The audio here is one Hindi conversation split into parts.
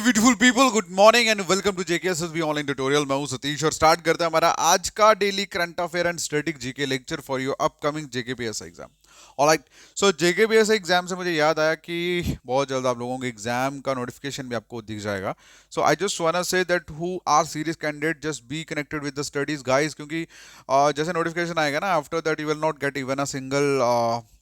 Beautiful people, good morning and welcome to JKSSB online tutorial. मैं हूं सतीश और स्टार्ट करते हैं हमारा आज का daily current affair and static GK lecture for your upcoming JKPS exam. Alright, so JKPS exam से मुझे याद आया कि बहुत जल्द आप लोगों के एग्जाम का नोटिफिकेशन भी आपको दिख जाएगा। So I just want to say that who are serious candidate just be connected with the studies guys, क्योंकि जैसे नोटिफिकेशन आएगा ना, after that you will not get even a single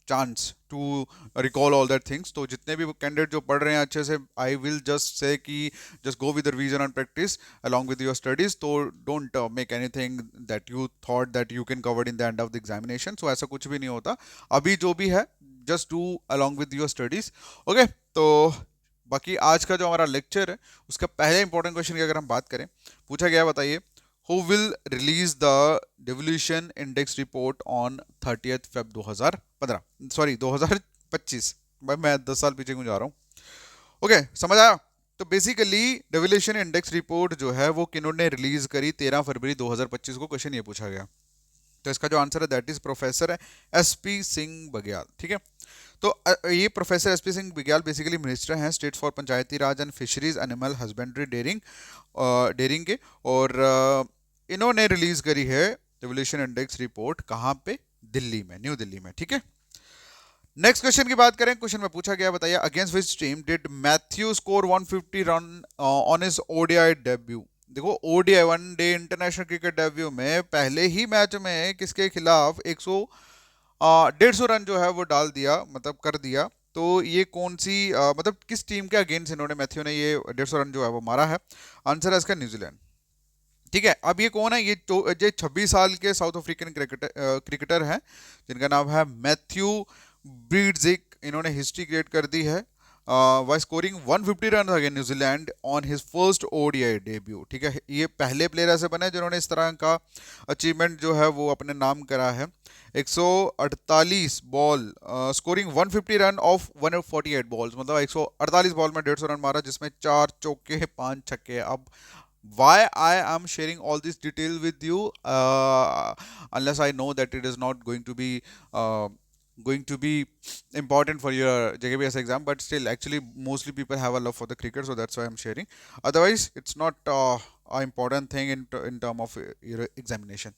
chance to recall all that things. तो जितने भी कैंडिडेट जो पढ़ रहे हैं अच्छे से, आई विल जस्ट से कि just go with the revision and practice along with your studies. So don't make anything that you thought that you can cover in the end of the examination. So ऐसा कुछ भी नहीं होता। अभी जो भी है just do along with your studies. Okay, तो बाकी आज का जो हमारा लेक्चर है उसका पहले इंपॉर्टेंट क्वेश्चन की अगर हम बात करें, पूछा गया है, बताइए who will release the devolution index report on 30th Feb 2015 sorry 2025। भाई मैं 10 साल पीछे क्यों जा रहा हूँ। ओके, समझ आया। तो बेसिकली डेविलेशन इंडेक्स रिपोर्ट जो है वो किन्होंने रिलीज करी 13 फरवरी 2025 को। क्वेश्चन ये पूछा गया, तो इसका जो आंसर है दैट इज प्रोफेसर है एसपी सिंह बघेल। ठीक है, तो ये professor SP Singh Baghel basically minister हैं state for Panchayati Raj and fisheries animal husbandry dairying के, और इन्होंने रिलीज करी है डेविलेशन इंडेक्स रिपोर्ट कहाँ पे, दिल्ली में, न्यू दिल्ली में। ठीक है, नेक्स्ट क्वेश्चन की बात करें। क्वेश्चन में पूछा गया, बताइए against which team did Matthew score 150 run on his ODI debut. देखो, ODI one day international cricket debut में पहले ही मैच में किसके खिलाफ 150 रन जो है वो डाल दिया, मतलब कर दिया। तो ये कौन सी मतलब किस टीम के अगेंस्ट इन्होंने मैथ्यू ने ये 150 रन जो है वो मारा है। आंसर है इसका न्यूजीलैंड। ठीक है, अब ये कौन है, ये 26 साल के साउथ अफ्रीकन क्रिकेटर हैं जिनका नाम है मैथ्यू ब्रीडजिक। इन्होंने हिस्ट्री क्रिएट कर दी है Y scoring 150 run against New Zealand on his first ODI debut. ठीक है, ये पहले प्लेयर ऐसे बने जिन्होंने इस तरह का अचीवमेंट जो है वो अपने नाम करा है। 148 ball scoring 150 run of 148 balls, मतलब 148 बॉल में 150 रन मारा, जिसमें 4 चौके 5 छक्के। अब why I am sharing all this detail with you, unless I know that it is not going to be important for your JKPS exam, but still actually mostly people have a love for the cricket, so that's why I'm sharing. Otherwise it's not a important thing in term of your examination.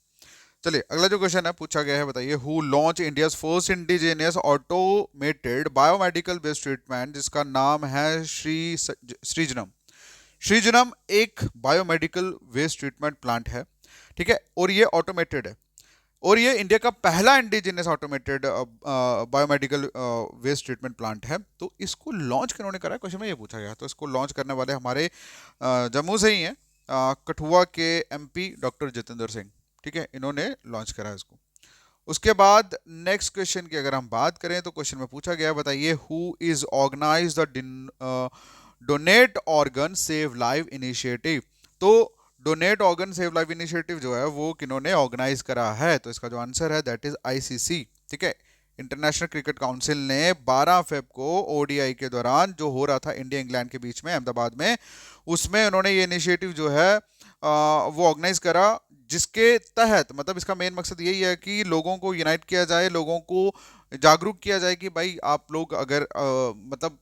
चलिए, अगला जो क्वेश्चन है पूछा गया है, बताइए who launch India's first indigenous automated biomedical based treatment, जिसका नाम है श्रीजनम। श्रीजनम एक बायोमेडिकल वेस्ट ट्रीटमेंट प्लांट है। ठीक है, और ये ऑटोमेटेड है, और ये इंडिया का पहला indigenous automated biomedical waste treatment plant है। तो इसको लॉन्च किन्होंने करा है, क्वेश्चन में ये पूछा गया। तो इसको लॉन्च करने वाले हमारे जम्मू से ही हैं, कठुआ के एमपी डॉक्टर जितेंद्र सिंह। ठीक है, इन्होंने लॉन्च करा है इसको। उसके बाद नेक्स्ट क्वेश्चन की अगर हम बात करें, तो क्वेश्चन में पूछा गया, बताइए who is organise the donate organ save live initiative. तो donate organ save live initiative जो है वो किन्होंने ऑर्गेनाइज करा है, तो इसका जो आंसर है दैट इज आईसीसी। ठीक है, इंटरनेशनल क्रिकेट काउंसिल ने 12 फेब को ओडीआई के दौरान जो हो रहा था इंडिया इंग्लैंड के बीच में अहमदाबाद में, उसमें उन्होंने ये इनिशिएटिव जो है वो ऑर्गेनाइज करा, जिसके तहत मतलब इसका मेन मकसद यही है कि लोगों को यूनाइट किया जाए, लोगों को जागरूक किया जाए कि भाई आप लोग अगर मतलब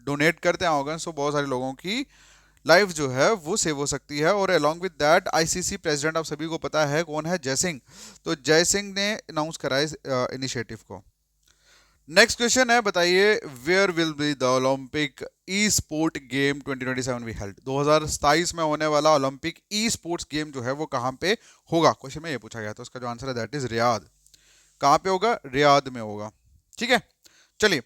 डोनेट करते हैं ऑर्गन्स, तो बहुत सारे लोगों की लाइफ जो है वो सेव हो सकती है। और along with that ICC president आप सभी को पता है कौन है, जयसिंह। तो जयसिंह ने अनाउंस करा इस इनिशिएटिव को। नेक्स्ट क्वेश्चन है, बताइए where will be the Olympic e sport game 2027 be held. 2027 में होने वाला ओलंपिक ई स्पोर्ट्स गेम जो है वो कहाँ पे होगा, क्वेश्चन में ये पूछा गया। तो उसका जो आंसर है दैट इज रियाद। कहाँ पे होगा, रियाद में होगा। ठीक है, चलिए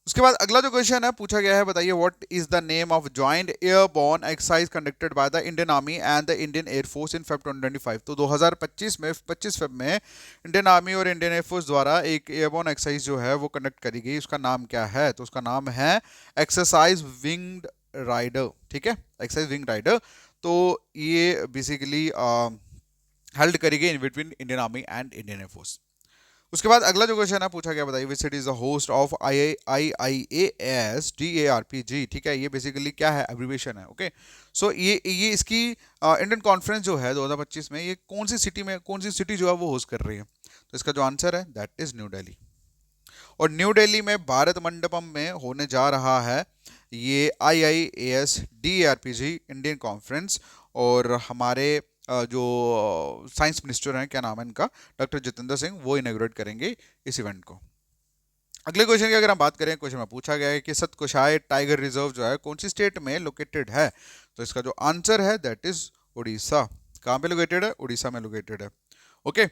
उसके बाद अगला जो क्वेश्चन है पूछा गया है, बताइए what is the name of joint airborne exercise conducted by the Indian army and the Indian air force in Feb 2025। तो 2025 में 25 फेब में इंडियन आर्मी और इंडियन एयरफोर्स द्वारा एक एयरबोर्न एक्सरसाइज जो है वो कंडक्ट करी गई, उसका नाम क्या है। तो उसका नाम है एक्सरसाइज विंग्ड राइडर। ठीक है, एक्सरसाइज विंग्ड राइडर। तो ये बेसिकली हेल्ड करी गई in between Indian army and Indian air force. उसके बाद अगला जो क्वेश्चन है पूछा गया, बताइए which city is the host of IIAS-DARPG। ठीक है, ये बेसिकली क्या है, एब्रीविएशन है। ओके, सो ये इसकी इंडियन कॉन्फ्रेंस जो है 2025 में, ये कौन सी सिटी में, कौन सी सिटी जो है वो होस्ट कर रही है। तो इसका जो आंसर है दैट इज न्यू दिल्ली। और न्यू दिल्ली में भारत मंडपम में होने जा रहा है ये IIAS DARPG इंडियन कॉन्फ्रेंस और हमारे जो साइंस मिनिस्टर हैं, क्या नाम है इनका, डॉक्टर जितेंद्र सिंह, वो इनॉग्रेट करेंगे इस इवेंट को। अगले क्वेश्चन की अगर हम बात करें, क्वेश्चन में पूछा गया है कि सतकोशाई टाइगर रिजर्व जो है कौन सी स्टेट में लोकेटेड है। तो इसका जो आंसर है दैट इज उड़ीसा। कहाँ पे लोकेटेड है? उड़ीसा में लोकेटेड है। ओके,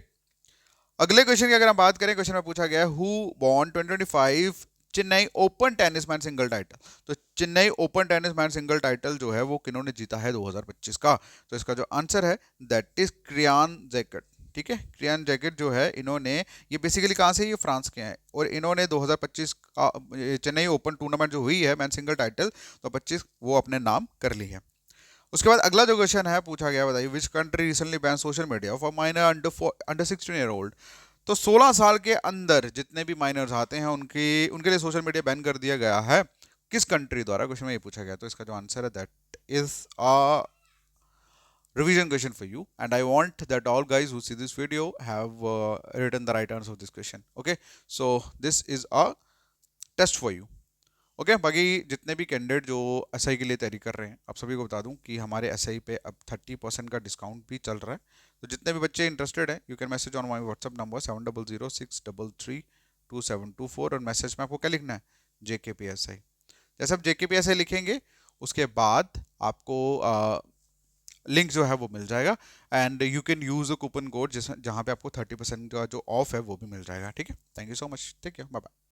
अगले क्वेश्चन की अगर हम बात करें, क्वेश्चन में पूछा गया है who won 2025 Chennai open tennis man single title. तो Chennai open tennis man single title जो है वो किन्होंने जीता है 2025 का। तो इसका जो आंसर है दैट इज क्रियान जैकेट। ठीक है, क्रियान जैकेट जो है इन्होंने, ये बेसिकली कहाँ से, ये फ्रांस के हैं और इन्होंने 2025 का चेन्नई ओपन टूर्नामेंट जो हुई है मैन सिंगल टाइटल, तो 25 वो अपने नाम कर ली है। उसके बाद अगला जो क्वेश्चन है पूछा गया, बताइए which country recently ban social media for minor under 16 year old. तो 16 साल के अंदर जितने भी माइनर्स आते हैं उनके उनके लिए सोशल मीडिया बैन कर दिया गया है, किस कंट्री द्वारा, क्वेश्चन में ये पूछा गया। तो इसका जो आंसर है that is a revision question for you, and I want that all guys who see this video have written the right answer of this question. Okay, so this is a test for you. Okay बाकी जितने भी कैंडिडेट जो एसआई के लिए तैयारी कर रहे हैं, आप सभी को बता दूं कि हमारे एसआई पे अब 30% का डिस्काउंट भी चल रहा है। तो जितने भी बच्चे इंटरेस्टेड हैं, you can message on my WhatsApp number 7006332724 और मैसेज में आपको क्या लिखना है, JKPSI। जैसे आप JKPSI लिखेंगे उसके बाद आपको लिंक जो है वो मिल जाएगा and you can use a coupon code जहाँ पे आपको 30% का जो ऑफ है वो भी मिल जाएगा। ठीक है, थैंक यू सो मच, ठीक है, बाय बाय।